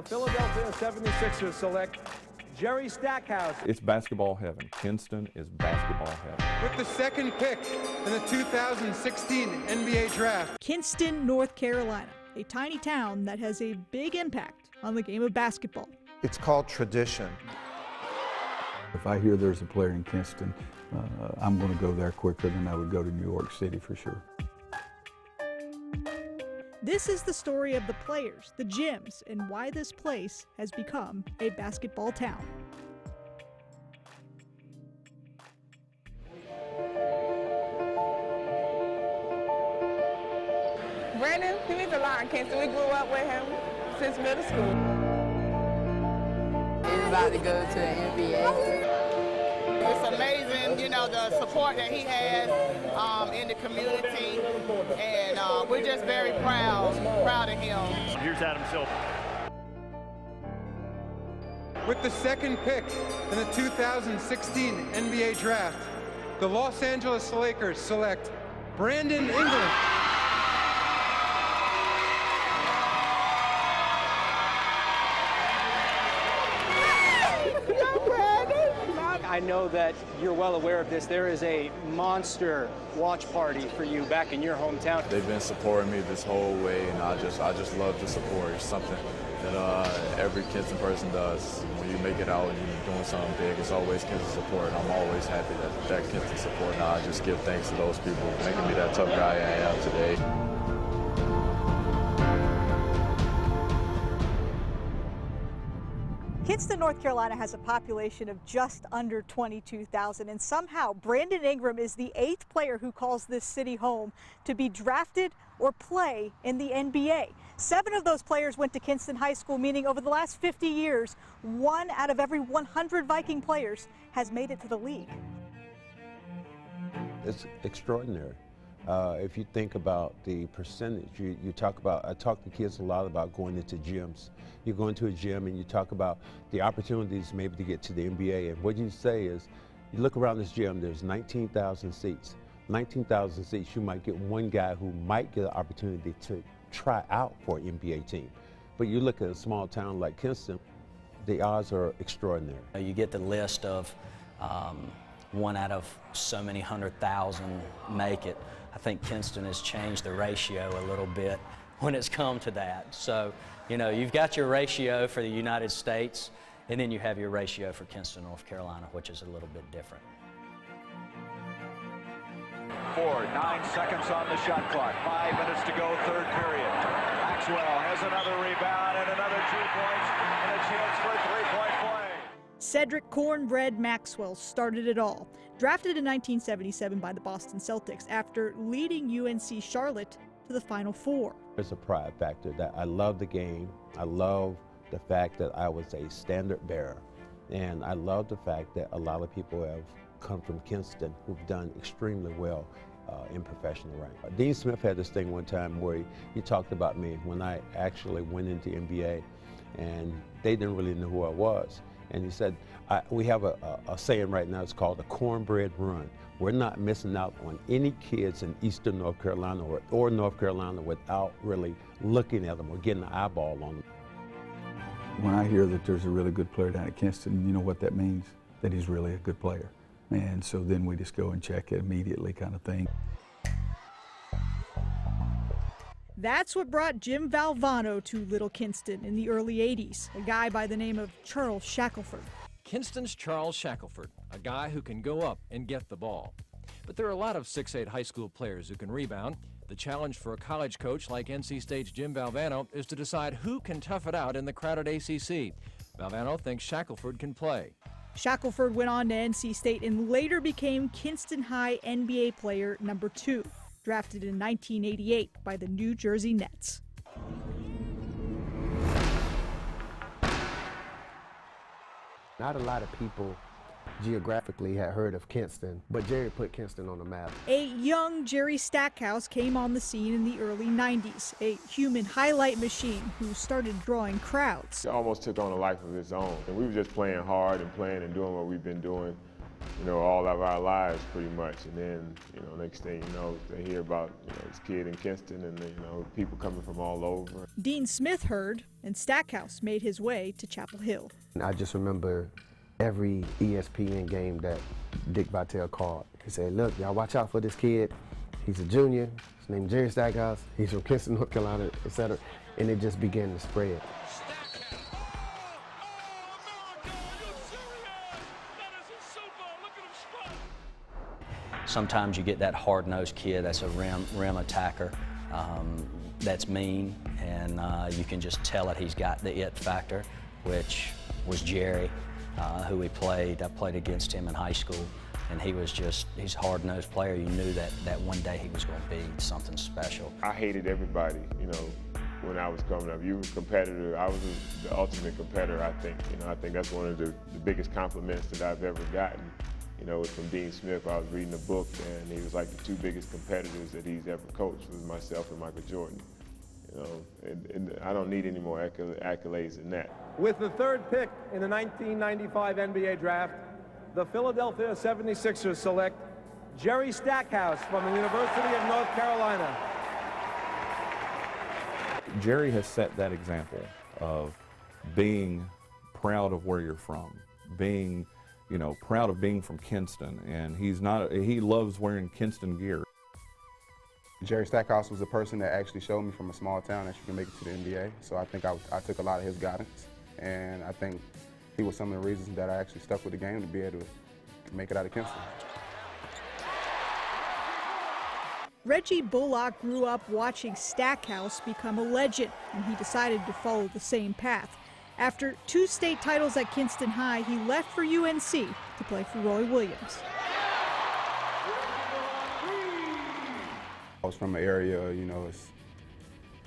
the Philadelphia 76ers select Jerry Stackhouse. It's basketball heaven. Kinston is basketball heaven. With the second pick in the 2016 NBA draft. Kinston, North Carolina, a tiny town that has a big impact on the game of basketball. It's called tradition. If I hear there's a player in Kinston, I'm going to go there quicker than I would go to New York City for sure. This is the story of the players, the gyms, and why this place has become a basketball town. Brandon, he means a lot in Kinston. We grew up with him since middle school. He's about to go to the NBA. It's amazing, you know, the support that he has in the community, and we're just very proud of him. Here's Adam Silver. With the second pick in the 2016 NBA draft, the Los Angeles Lakers select Brandon Ingram. I know that you're well aware of this. There is a monster watch party for you back in your hometown. They've been supporting me this whole way, and I just love the support. It's something that every Kinston person does. When you make it out and you're doing something big, it's always Kinston support, and I'm always happy that Kinston support. And I just give thanks to those people making me that tough guy I am today. Kinston, North Carolina has a population of just under 22,000, and somehow Brandon Ingram is the 8th player who calls this city home to be drafted or play in the NBA. 7 of those players went to Kinston High School, meaning over the last 50 years, 1 out of every 100 Viking players has made it to the league. It's extraordinary. If you think about the percentage, I talk to kids a lot about going into gyms. You go into a gym and you talk about the opportunities maybe to get to the NBA, and what you say is, you look around this gym, there's 19,000 seats. 19,000 seats, you might get one guy who might get an opportunity to try out for an NBA team. But you look at a small town like Kinston, the odds are extraordinary. You get the list of 1 out of so many 100,000 make it. I think Kinston has changed the ratio a little bit when it's come to that. So, you know, you've got your ratio for the United States, and then you have your ratio for Kinston, North Carolina, which is a little bit different. 9 seconds on the shot clock, 5 minutes to go, third period. Maxwell has another rebound and another 2 points, and a chance for a three-point play. Cedric Cornbread Maxwell started it all. Drafted in 1977 by the Boston Celtics after leading UNC Charlotte to the Final Four. There's a pride factor that I love the game. I love the fact that I was a standard bearer. And I love the fact that a lot of people have come from Kinston who've done extremely well in professional rank. Dean Smith had this thing one time where he talked about me when I actually went into NBA, and they didn't really know who I was. And he said, we have a saying right now, it's called the cornbread run. We're not missing out on any kids in Eastern North Carolina or North Carolina without really looking at them or getting an eyeball on them. When I hear that there's a really good player down at Kinston, you know what that means? That he's really a good player. And so then we just go and check it immediately kind of thing. That's what brought Jim Valvano to Little Kingston in the early 80s, a guy by the name of Charles Shackelford. Kinston's Charles Shackelford, a guy who can go up and get the ball. But there are a lot of 6'8" high school players who can rebound. The challenge for a college coach like NC State's Jim Valvano is to decide who can tough it out in the crowded ACC. Valvano thinks Shackelford can play. Shackelford went on to NC State and later became Kinston High NBA player number 2, drafted in 1988 by the New Jersey Nets. Not a lot of people geographically had heard of Kinston, but Jerry put Kinston on the map. A young Jerry Stackhouse came on the scene in the early 90s, a human highlight machine who started drawing crowds. It almost took on a life of its own, and we were just playing hard and playing and doing what we've been doing, you know, all of our lives pretty much. And then, you know, next thing you know, they hear about, you know, this kid in Kinston and, you know, people coming from all over. Dean Smith heard, and Stackhouse made his way to Chapel Hill. And I just remember every ESPN game that Dick Vitale called. He said, look, y'all watch out for this kid. He's a junior. His name's Jerry Stackhouse. He's from Kinston, North Carolina, etc. And it just began to spread. Sometimes you get that hard-nosed kid that's a rim attacker that's mean, and you can just tell it he's got the it factor, which was Jerry, who I played against him in high school, and he's a hard-nosed player. You knew that one day he was going to be something special. I hated everybody, you know, when I was coming up. You were a competitor. I was the ultimate competitor, I think. You know, I think that's one of the biggest compliments that I've ever gotten. You know, it was from Dean Smith. I was reading a book, and he was like the two biggest competitors that he's ever coached was myself and Michael Jordan. You know, and I don't need any more accolades than that. With the third pick in the 1995 NBA draft, the Philadelphia 76ers select Jerry Stackhouse from the University of North Carolina. Jerry has set that example of being proud of where you're from, being, you know, proud of being from Kinston, and he loves wearing Kinston gear. Jerry Stackhouse was a person that actually showed me from a small town that you can make it to the NBA. So I think I took a lot of his guidance, and I think he was some of the reasons that I actually stuck with the game to be able to make it out of Kinston. Reggie Bullock grew up watching Stackhouse become a legend, and he decided to follow the same path. After 2 state titles at Kinston High, he left for UNC to play for Roy Williams. I was from an area, you know, it's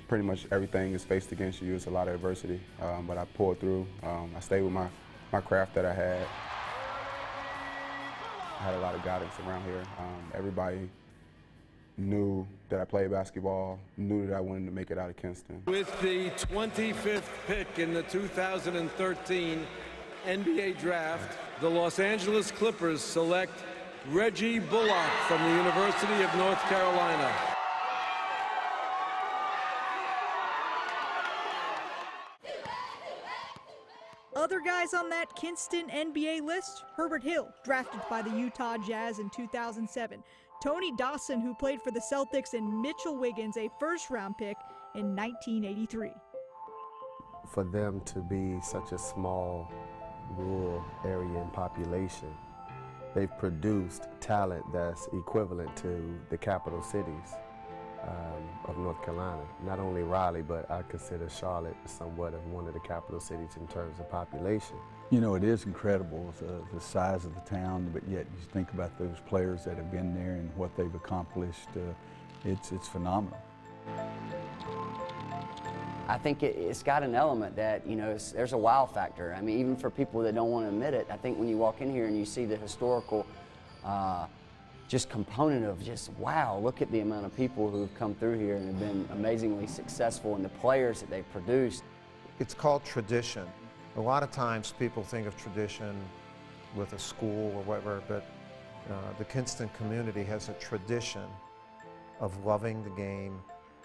pretty much everything is faced against you. It's a lot of adversity, but I pulled through. I stayed with my craft that I had. I had a lot of guidance around here. Everybody knew that I played basketball, knew that I wanted to make it out of Kinston. With the 25th pick in the 2013 NBA draft, the Los Angeles Clippers select Reggie Bullock from the University of North Carolina. Other guys on that Kinston NBA list: Herbert Hill, drafted by the Utah Jazz in 2007. Tony Dawson, who played for the Celtics, and Mitchell Wiggins, a first-round pick in 1983. For them to be such a small rural area in population, they've produced talent that's equivalent to the capital cities of North Carolina. Not only Raleigh, but I consider Charlotte somewhat of one of the capital cities in terms of population. You know, it is incredible, the size of the town, but yet you think about those players that have been there and what they've accomplished. It's phenomenal. I think it's got an element that, you know, there's a wow factor. I mean, even for people that don't want to admit it, I think when you walk in here and you see the historical just component of just, wow, look at the amount of people who've come through here and have been amazingly successful, and the players that they've produced. It's called tradition. A lot of times people think of tradition with a school or whatever, but the Kinston community has a tradition of loving the game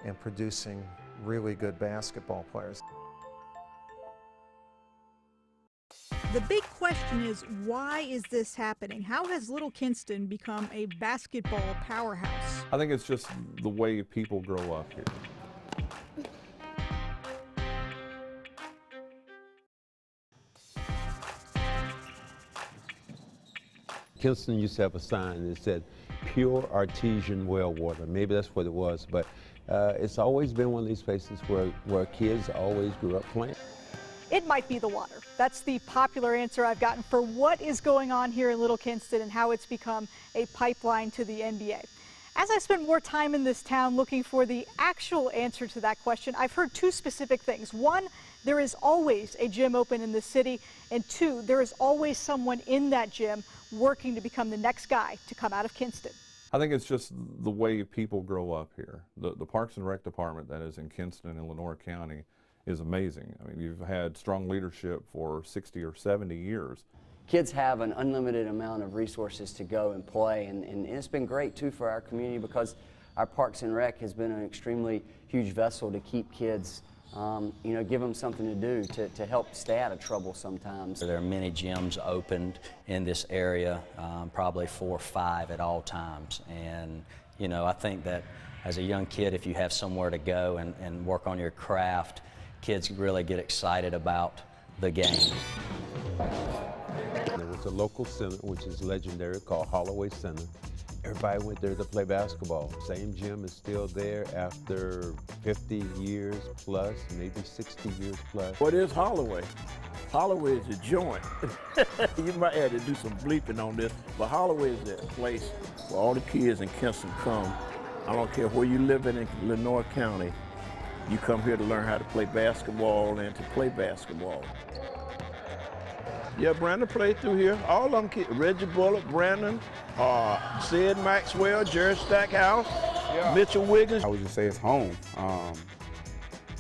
and producing really good basketball players. The big question is, why is this happening? How has Little Kinston become a basketball powerhouse? I think it's just the way people grow up here. Kinston used to have a sign that said, pure artesian well water. Maybe that's what it was, but it's always been one of these places where kids always grew up playing. It might be the water. That's the popular answer I've gotten for what is going on here in Little Kinston and how it's become a pipeline to the NBA. As I spend more time in this town looking for the actual answer to that question, I've heard 2 specific things. 1, there is always a gym open in the city, and 2, there is always someone in that gym working to become the next guy to come out of Kinston. I think it's just the way people grow up here. The Parks and Rec department that is in Kinston and Lenoir County is amazing. I mean, you've had strong leadership for 60 or 70 years. kids have an unlimited amount of resources to go and play, and it's been great too for our community because our Parks and Rec has been an extremely huge vessel to keep kids, you know, give them something to do to help stay out of trouble sometimes. There are many gyms opened in this area, probably 4 or 5 at all times, and you know, I think that as a young kid, if you have somewhere to go and work on your craft, kids really get excited about the game. There was a local center, which is legendary, called Holloway Center. Everybody went there to play basketball. Same gym is still there after 50 years plus, maybe 60 years plus. What is Holloway? Holloway is a joint. You might have to do some bleeping on this, but Holloway is a place where all the kids in Kinston come. I don't care where you live in Lenore County, you come here to learn how to play basketball and to play basketball. Yeah, Brandon played through here. All of them kids, Reggie Bullock, Brandon, Sid Maxwell, Jerry Stackhouse, Mitchell Wiggins. I would just say it's home.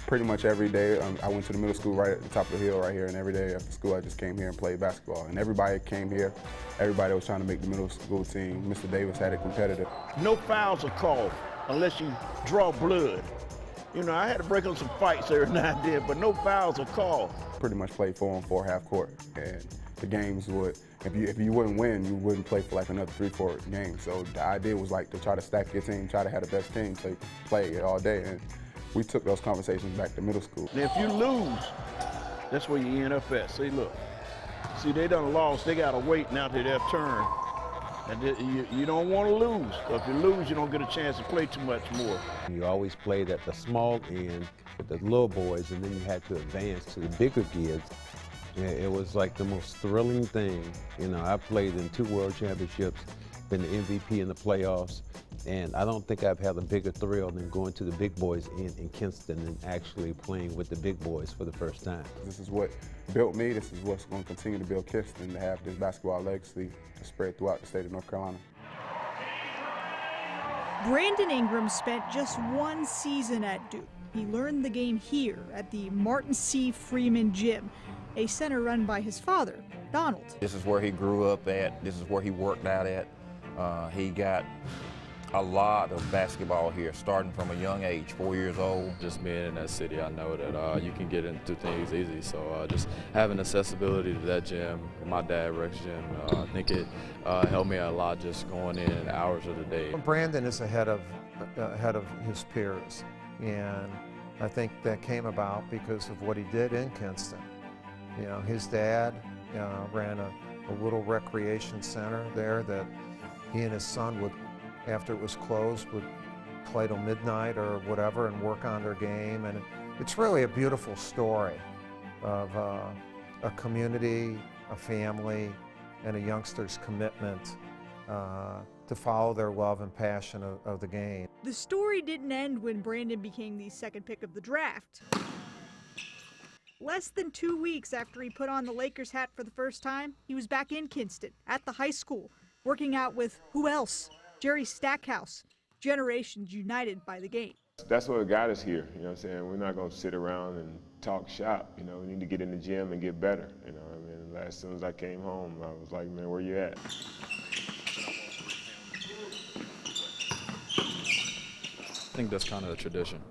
Pretty much every day, I went to the middle school right at the top of the hill right here, and every day after school I just came here and played basketball. And everybody came here, everybody was trying to make the middle school team. Mr. Davis had it competitive. No fouls are called unless you draw blood. You know, I had to break up some fights every now and then, but no fouls are called. Pretty much played 4-on-4 half court, and the games would, if you wouldn't win, you wouldn't play for like another 3-4 games. So the idea was like to try to stack your team, try to have the best team, so you play all day. And we took those conversations back to middle school. And if you lose, that's where you end up at. See, look. See, they done lost. They got to wait now to their turn. And you don't want to lose, because if you lose, you don't get a chance to play too much more. You always played at the small end with the little boys, and then you had to advance to the bigger kids. And it was like the most thrilling thing. You know, I played in 2 world championships, been the MVP in the playoffs, and I don't think I've had a bigger thrill than going to the big boys in Kinston and actually playing with the big boys for the first time. This is what built me. This is what's going to continue to build Kinston, to have this basketball legacy to spread throughout the state of North Carolina. Brandon Ingram spent just 1 season at Duke. He learned the game here at the Martin C. Freeman Gym, a center run by his father, Donald. This is where he grew up at. This is where he worked out at. He got a lot of basketball here, starting from a young age, 4 years old. Just being in that city, I know that you can get into things easy. So just having accessibility to that gym, my dad Rex Gym, I think it helped me a lot just going in hours of the day. Brandon is ahead of his peers, and I think that came about because of what he did in Kinston. You know, his dad ran a little recreation center there that he and his son would, after it was closed, would play till midnight or whatever and work on their game. And it's really a beautiful story of a community, a family, and a youngster's commitment to follow their love and passion of the game. The story didn't end when Brandon became the 2nd pick of the draft. Less than 2 weeks after he put on the Lakers hat for the first time, he was back in Kinston at the high school, working out with who else? Jerry Stackhouse, generations united by the game. That's what got us here, you know what I'm saying? We're not going to sit around and talk shop, you know, we need to get in the gym and get better, you know what I mean? As soon as I came home, I was like, man, where you at? I think that's kind of a tradition.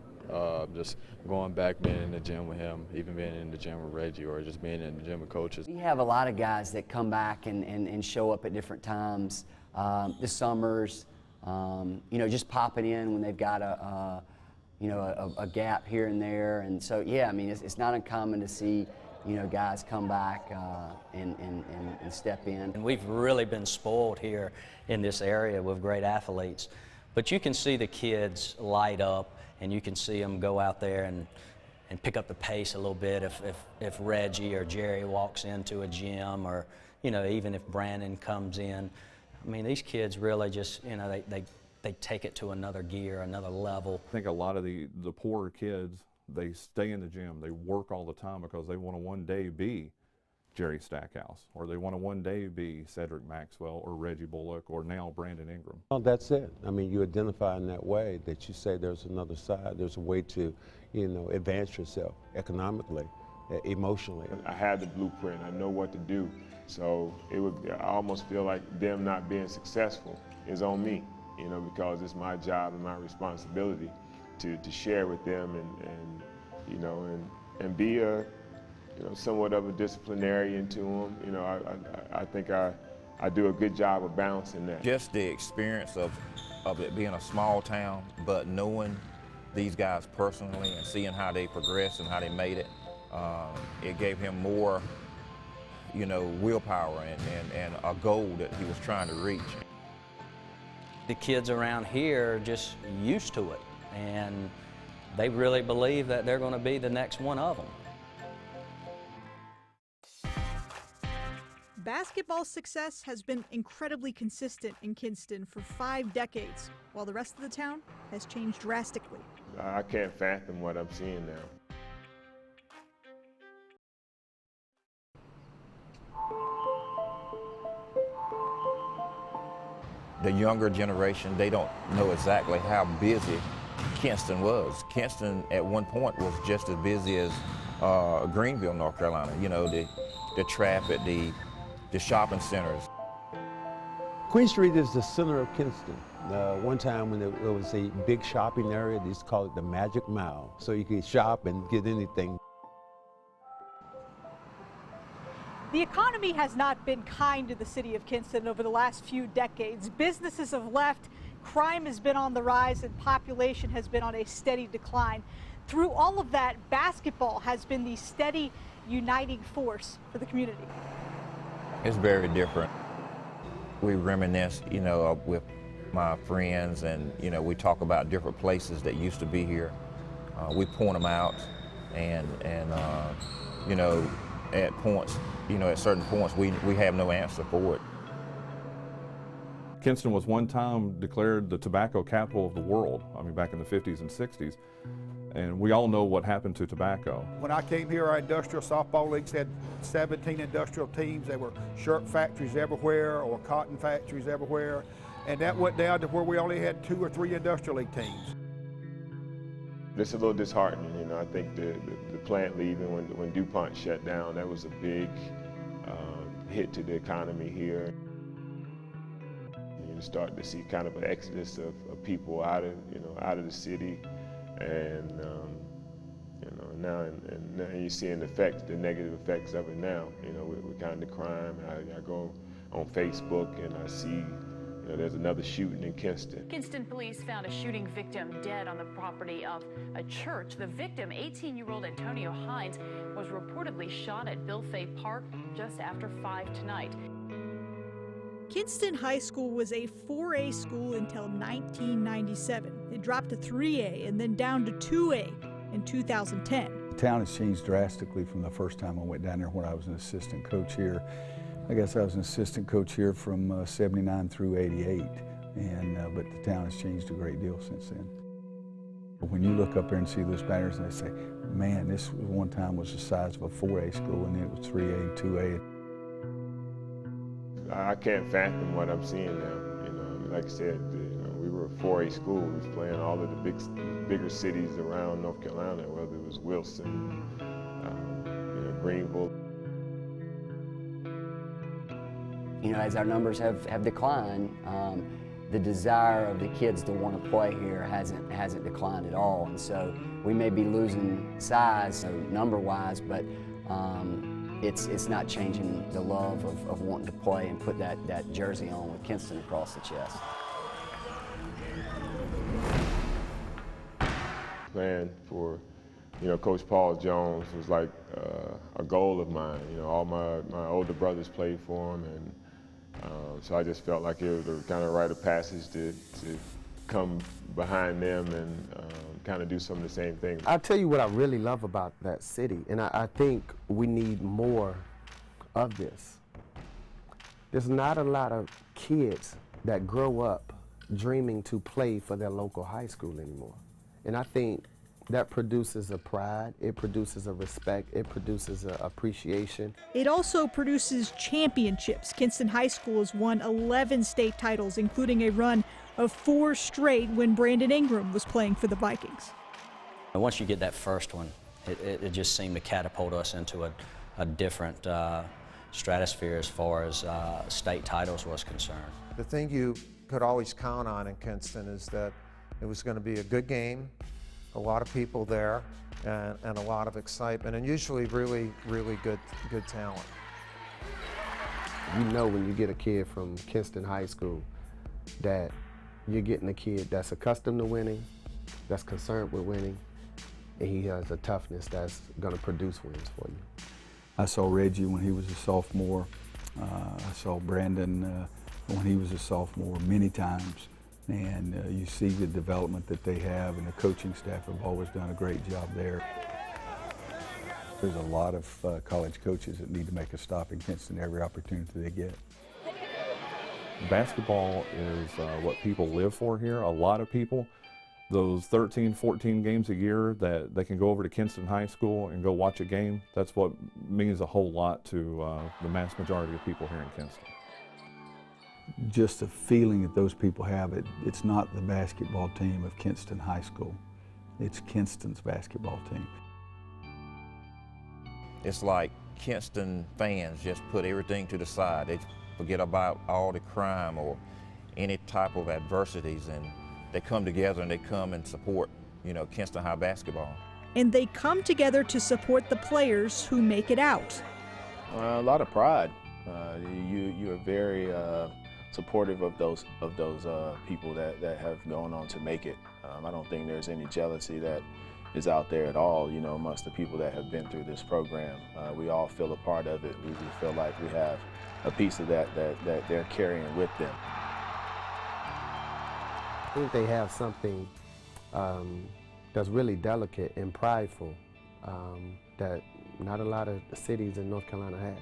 Just going back, being in the gym with him, even being in the gym with Reggie, or just being in the gym with coaches. We have a lot of guys that come back and show up at different times. The summers, you know, just popping in when they've got a gap here and there. And so, yeah, I mean, it's not uncommon to see, you know, guys come back and step in. And we've really been spoiled here in this area with great athletes. But you can see the kids light up, and you can see them go out there and pick up the pace a little bit if Reggie or Jerry walks into a gym, or, you know, even if Brandon comes in. I mean, these kids really just, you know, they take it to another gear, another level. I think a lot of the poorer kids, they stay in the gym, they work all the time because they want to one day be Jerry Stackhouse, or they want to one day be Cedric Maxwell or Reggie Bullock or now Brandon Ingram. Well, that's it. I mean, you identify in that way that you say there's another side, there's a way to, you know, advance yourself economically. emotionally. I had the blueprint. I know what to do. So I almost feel like them not being successful is on me, you know, because it's my job and my responsibility to share with them and you know, and be a, you know, somewhat of a disciplinarian to them. You know, I think I do a good job of balancing that. Just the experience of it being a small town, but knowing these guys personally and seeing how they progressed and how they made it, it gave him more, you know, willpower and a goal that he was trying to reach. The kids around here are just used to it, and they really believe that they're going to be the next one of them. Basketball success has been incredibly consistent in Kinston for 5 decades, while the rest of the town has changed drastically. I can't fathom what I'm seeing now. The younger generation, they don't know exactly how busy Kinston was. Kinston at one point was just as busy as Greenville, North Carolina. You know, the traffic, the shopping centers. Queen Street is the center of Kinston. One time when it was a big shopping area, they used to call it the Magic Mile. So you could shop and get anything. The economy has not been kind to the city of Kinston over the last few decades. Businesses have left, crime has been on the rise, and population has been on a steady decline. Through all of that, basketball has been the steady uniting force for the community. It's very different. We reminisce, you know, with my friends, and, you know, we talk about different places that used to be here. We point them out, and you know, at points, you know, at certain points, we have no answer for it. Kinston was one time declared the tobacco capital of the world, I mean, back in the 50s and 60s. And we all know what happened to tobacco. When I came here, our industrial softball leagues had 17 industrial teams. There were shirt factories everywhere or cotton factories everywhere. And that went down to where we only had 2 or 3 industrial league teams. It's a little disheartening, you know. I think the plant leaving when DuPont shut down, that was a big hit to the economy here. You start to see kind of an exodus of people out of the city, and you know, now you're seeing the negative effects of it now. You know, with kind of crime. I go on Facebook and I see, you know, there's another shooting in Kinston. Kinston police found a shooting victim dead on the property of a church. The victim, 18-year-old Antonio Hines, was reportedly shot at Bill Fay Park just after 5 tonight. Kinston High School was a 4A school until 1997. It dropped to 3A and then down to 2A in 2010. The town has changed drastically from the first time I went down there when I was an assistant coach here. I guess I was an assistant coach here from 79 through 88, but the town has changed a great deal since then. When you look up there and see those banners and they say, man, this one time was the size of a 4A school, and then it was 3A and 2A. I can't fathom what I'm seeing now. You know, like I said, we were a 4A school. We was playing all of the bigger cities around North Carolina, whether it was Wilson, you know, Greenville. You know, as our numbers have declined, the desire of the kids to want to play here hasn't declined at all. And so we may be losing size, number-wise, but it's not changing the love of wanting to play and put that jersey on with Kinston across the chest. Playing for, you know, Coach Paul Jones was like a goal of mine. You know, all my older brothers played for him, and so I just felt like it was a kind of rite of passage to come behind them and kind of do some of the same things. I'll tell you what I really love about that city, and I think we need more of this. There's not a lot of kids that grow up dreaming to play for their local high school anymore. And I think that produces a pride, it produces a respect, it produces an appreciation. It also produces championships. Kinston High School has won 11 state titles, including a run of 4 straight when Brandon Ingram was playing for the Vikings. And once you get that first one, It just seemed to catapult us into a different stratosphere as far as state titles was concerned. The thing you could always count on in Kinston is that it was going to be a good game, a lot of people there, and a lot of excitement, and usually really, really good talent. You know when you get a kid from Kinston High School that you're getting a kid that's accustomed to winning, that's concerned with winning, and he has a toughness that's going to produce wins for you. I saw Reggie when he was a sophomore. I saw Brandon when he was a sophomore many times. And you see the development that they have, and the coaching staff have always done a great job there. There's a lot of college coaches that need to make a stop in Kinston every opportunity they get. Basketball is what people live for here. A lot of people, those 13, 14 games a year that they can go over to Kinston High School and go watch a game, that's what means a whole lot to the mass majority of people here in Kinston. Just the feeling that those people have, it's not the basketball team of Kinston High School. It's Kinston's basketball team. It's like Kinston fans just put everything to the side. They forget about all the crime or any type of adversities, and they come together and they come and support, you know, Kinston High basketball. And they come together to support the players who make it out. A lot of pride. You are very supportive of those people that have gone on to make it. I don't think there's any jealousy that is out there at all, you know, amongst the people that have been through this program. We all feel a part of it. We feel like we have a piece of that they're carrying with them. I think they have something that's really delicate and prideful that not a lot of cities in North Carolina have.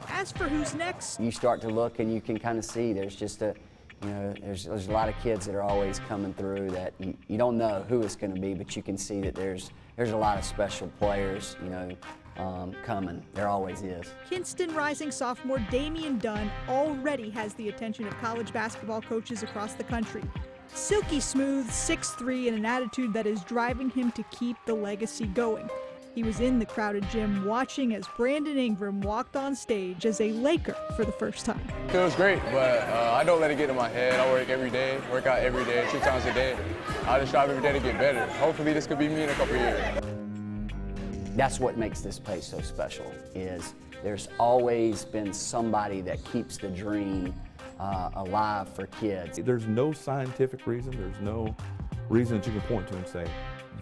As for who's next, you start to look and you can kind of see there's just a, you know, there's a lot of kids that are always coming through that you don't know who it's going to be, but you can see that there's a lot of special players, you know, coming. There always is. Kinston rising sophomore Damian Done already has the attention of college basketball coaches across the country. Silky smooth, 6'3", and an attitude that is driving him to keep the legacy going. He was in the crowded gym watching as Brandon Ingram walked on stage as a Laker for the first time. Feels great, but I don't let it get in my head. I work every day, work out every day, 2 times a day. I just strive every day to get better. Hopefully this could be me in a couple years. That's what makes this place so special, is there's always been somebody that keeps the dream alive for kids. There's no scientific reason, there's no reason that you can point to and say,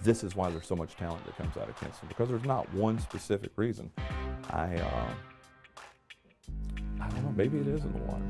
this is why there's so much talent that comes out of Kinston, because there's not one specific reason. I don't know, maybe it is in the water.